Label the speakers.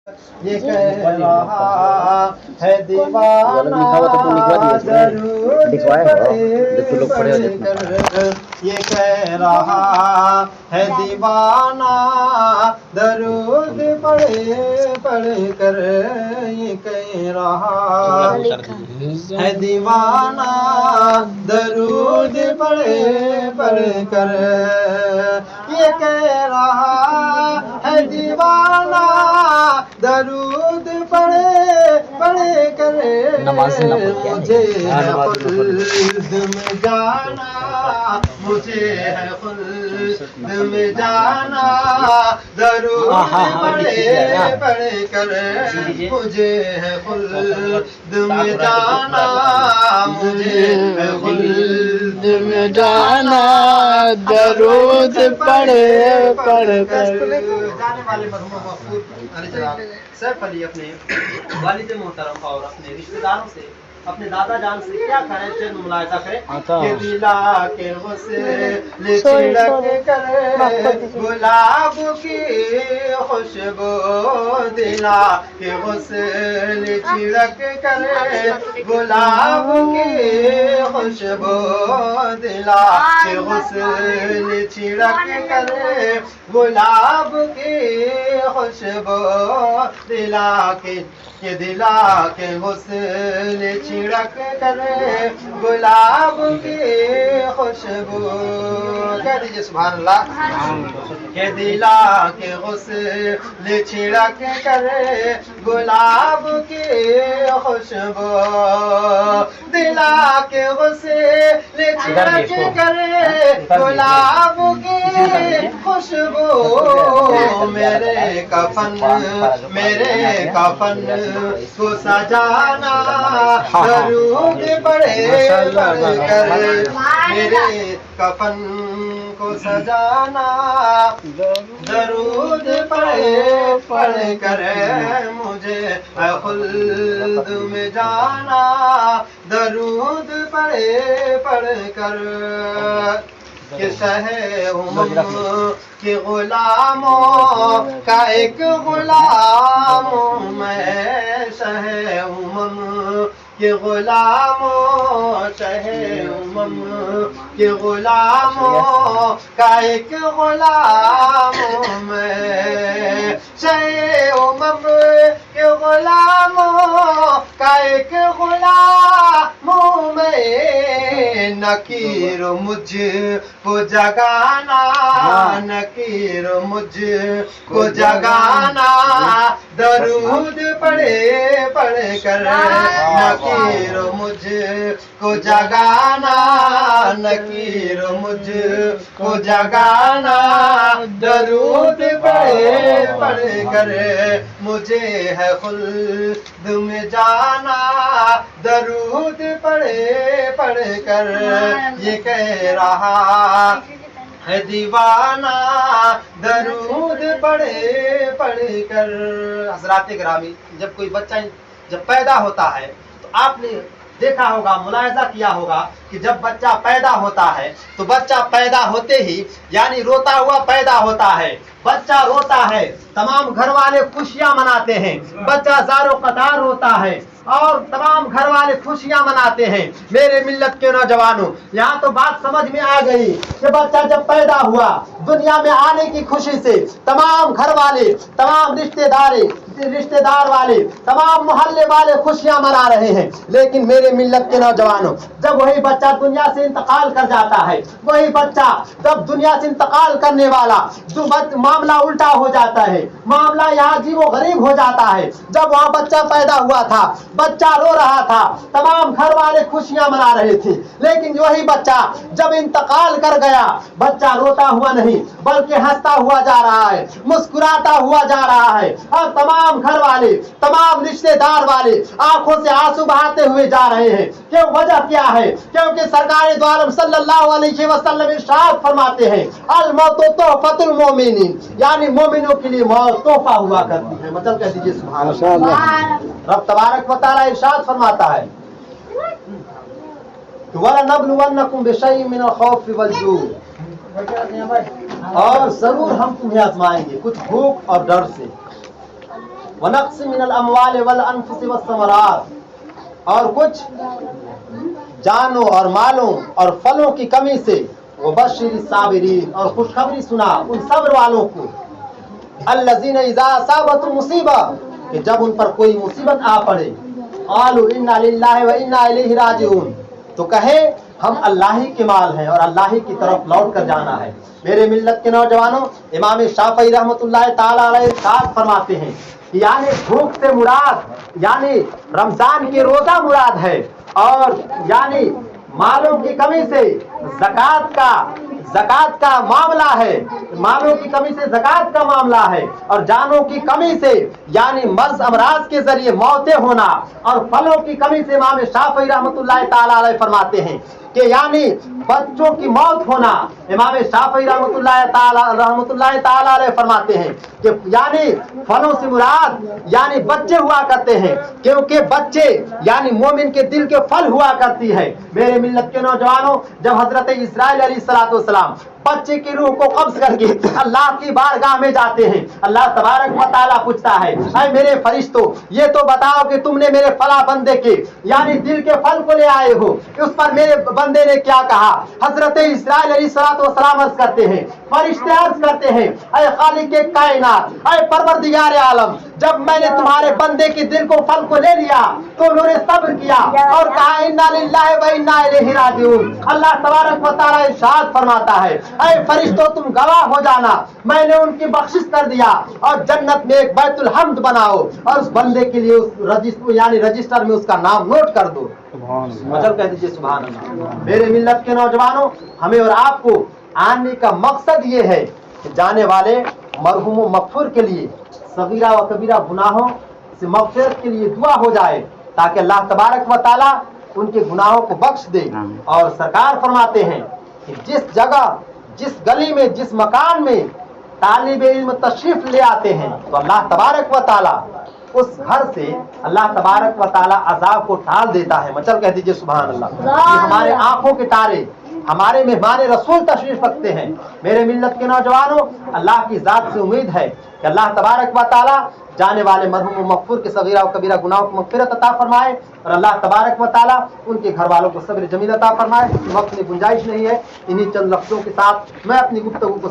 Speaker 1: یہ کہہ رہا ہے دیوانہ درود پڑھ کر، یہ کہہ رہا ہے دیوانہ درود پڑھ کر، یہ کہہ رہا ہے دیوانہ درود پڑھ کر، یہ کہہ رہا ہے دیوانہ درود پڑھ کر، مجھے ہے خلد میں جانا، مجھے ہے خلد میں جانا درود پڑھ کر، مجھے ہے خلد میں جانا، مجھے ہے خلد میں جانا درود پڑھ کر۔ جانے والے مرحوم مغفور علی جناب سیف علی اپنے والد محترم اور اپنے رشتہ داروں سے، اپنے دادا جان سے کیا کریں، چند ملاحظہ کریں کہ دلا کے غسل چھڑک کر گلاب کی خوشبو، دلا کے غسل چھڑک کر گلاب کی خوشبو، دلا کے غسل چھڑک کر گلاب کی خوشبو، دلا کے غسل چھڑک کر گلاب کی خوشبو، کہہ دیجیے سبحان اللہ، کہ دلا کے غسل چھڑک کر گلاب کی خوشبو، دلا کے غسل چھڑک کر گلاب کی خوشبو، میرے کفن کو سجانا درود پڑھ کر، میرے کفن کو سجانا درود پڑھ کر، مجھے خلد میں جانا درود پڑھ کر، کہ شہ کے غلاموں کا ایک غلام میں، شہ کے غلاموں، شہ کے غلاموں کا ایک غلام میں، شہ کے غلاموں کا ایک غلام میں، نکیر مجھ کو جگانا، نکیر مجھ کو جگانا درود پڑھ کر، نکیر مجھ کو جگانا، نکیر مجھ کو جگانا درود پڑھ کر، مجھے ہے خلد میں جانا درود پڑھ کر، یہ کہہ رہا ہے دیوانہ درود پڑھ کر۔ حضرات گرامی، جب کوئی بچہ جب پیدا ہوتا ہے تو آپ نے دیکھا ہوگا، ملاحظہ کیا ہوگا کہ جب بچہ پیدا ہوتا ہے تو بچہ پیدا ہوتے ہی یعنی روتا ہوا پیدا ہوتا ہے، بچہ روتا ہے، تمام گھر والے خوشیاں مناتے ہیں، بچہ زار و قطار روتا ہے اور تمام گھر والے خوشیاں مناتے ہیں۔ میرے ملت کے نوجوانوں، یہاں تو بات سمجھ میں آ گئی کہ بچہ جب پیدا ہوا دنیا میں آنے کی خوشی سے تمام گھر والے، تمام رشتہ دار والے، تمام محلے والے خوشیاں منا رہے ہیں، لیکن میرے ملت کے نوجوانوں، جب وہی بچہ دنیا سے انتقال کر جاتا ہے، وہی بچہ جب دنیا سے انتقال کرنے والا جو معاملہ الٹا ہو جاتا ہے، معاملہ یہاں عجیب و غریب ہو جاتا ہے۔ جب وہاں بچہ پیدا ہوا تھا، بچہ رو رہا تھا، تمام گھر والے خوشیاں منا رہے تھے، لیکن وہی بچہ جب انتقال کر گیا، بچہ روتا ہوا نہیں بلکہ ہنستا ہوا جا رہا ہے، مسکراتا ہوا جا رہا ہے، اور تمام گھر والے، تمام رشتے دار والے آنکھوں سے آنسو بہاتے ہوئے جا رہے ہیں۔ کہ وجہ کیا ہے؟ کیونکہ سرکار دو عالم صلی اللہ علیہ وسلم ارشاد فرماتے ہیں، الموت تحفۃ المومنین، یعنی مومنوں کے لیے موت تحفہ ہوا کرتی ہے۔ مطلب کہہ دیجیے سبحان اللہ۔ رب تبارک و تعالی ارشاد فرماتا ہے وَلَنَبْلُوَنَّكُمْ بِشَيْءٍ مِّنَ الْخَوْفِ وَالْجُوعِ، اور ضرور ہم تمہیں آزمائیں گے کچھ بھوک اور ڈر سے۔ वनक्स मिनल अमवाल वल अनफुस वस्समरात, और कुछ जानों और मालों और फलों की कमी से, वबश्शिर साबिरीन, और खुशखबरी सुना उन सब्र वालों को, अल्लज़ीना इज़ा असाबतहुम मुसीबा, कि जब उन पर कोई मुसीबत आ पड़े, क़ालू इन्ना लिल्लाहि व इन्ना इलैहि राजिऊन, तो कहे हम अल्लाह ही के माल हैं और अल्लाह ही की तरफ लौट कर जाना है। मेरे मिल्लत के नौजवानों, इमाम शाफ़ई रहमतुल्लाह ताला अलैह इरशाद फरमाते हैं कि यानी भूख से मुराद यानी रमजान के रोजा मुराद है, और यानी मालों की कमी से ज़कात का मामला है, मालों की कमी से ज़कात का मामला है, और जानों की कमी से यानी मर्ज अमराज के जरिए मौतें होना, और फलों की कमी से इमाम शाफ़ई रहमतुल्लाह ताला अलैह फरमाते हैं कि यानी बच्चों की मौत होना। इमाम शाफ़ई रहमतुल्लाह ताला अलैह फरमाते हैं कि यानी फलों से मुराद यानी बच्चे हुआ करते हैं, क्योंकि बच्चे यानी मोमिन के दिल के फल हुआ करती है। मेरे मिल्लत के नौजवानों, जब हजरत इस्राइल अलैहिस्सलातु वस्सलाम बच्चे की रूह को कब्ज करके अल्लाह की बारगाह में जाते हैं, अल्लाह तबारक व तआला पूछता है, ऐ मेरे फरिश्तों, ये तो बताओ कि तुमने मेरे फला बंदे के यानी दिल के फल को ले आए हो, उस पर मेरे बंदे ने क्या कहा? हजरत इस्राइल अलैहिस्सलातु वस्सलाम अर्ज करते हैं, फरिश्ते अर्ज करते हैं, ऐ खालिक़े कायनात, ऐ परवरदिगार आलम, जब मैंने तुम्हारे बंदे के दिल को फल को ले लिया तो उन्होंने सब्र किया और कहा इन्ना लिल्लाहि व इन्ना इलैहि राजिऊन। अल्लाह तबारक व तआला इरशाद फरमाता है, ऐ फरिश्तों तुम गवाह हो जाना, मैंने उनकी बख्शिश कर दिया, और जन्नत में एक बैतुल हम्द बनाओ और उस बंदे के लिए उस रजिस्टर में उसका नाम नोट कर दो। मतलब कह दीजिए सुभान अल्लाह। मेरे मिल्लत के नौजवानों, हमें और आपको आने का मकसद ये है कि जाने वाले मरहूम व मगफूर के लिए सगीरा व कबीरा गुनाहों से मगफिरत के लिए दुआ हो जाए, ताकि अल्लाह तबारक व तआला उनके गुनाहों को बख्श दे। और सरकार फरमाते हैं कि जिस जगह, जिस गली में, जिस मकान में तालिब इल्म तशरीफ ले आते हैं, तो अल्लाह तबारक व तआला उस घर से अल्लाह तबारक व तआला अजाब को टाल देता है। मचल कह दीजिए सुभान अल्लाह। ये हमारे आंखों के तारे, हमारे मेहमान रसूल तशरीफ रखते हैं। मेरे मिल्लत के नौजवानों, अल्लाह की जात से उम्मीद है कि अल्लाह तबारक व तआला जाने वाले मरहूम मगफूर के सगीरा व कबीरा गुनाहों को मगफिरत अता फरमाए, और अल्लाह तबारक व तआला उनके घर वालों को सब्र जमील अता फरमाए। वक्त में गुंजाइश नहीं है, इन्हीं चंद लफ्जों के साथ मैं अपनी गुफ्तगू को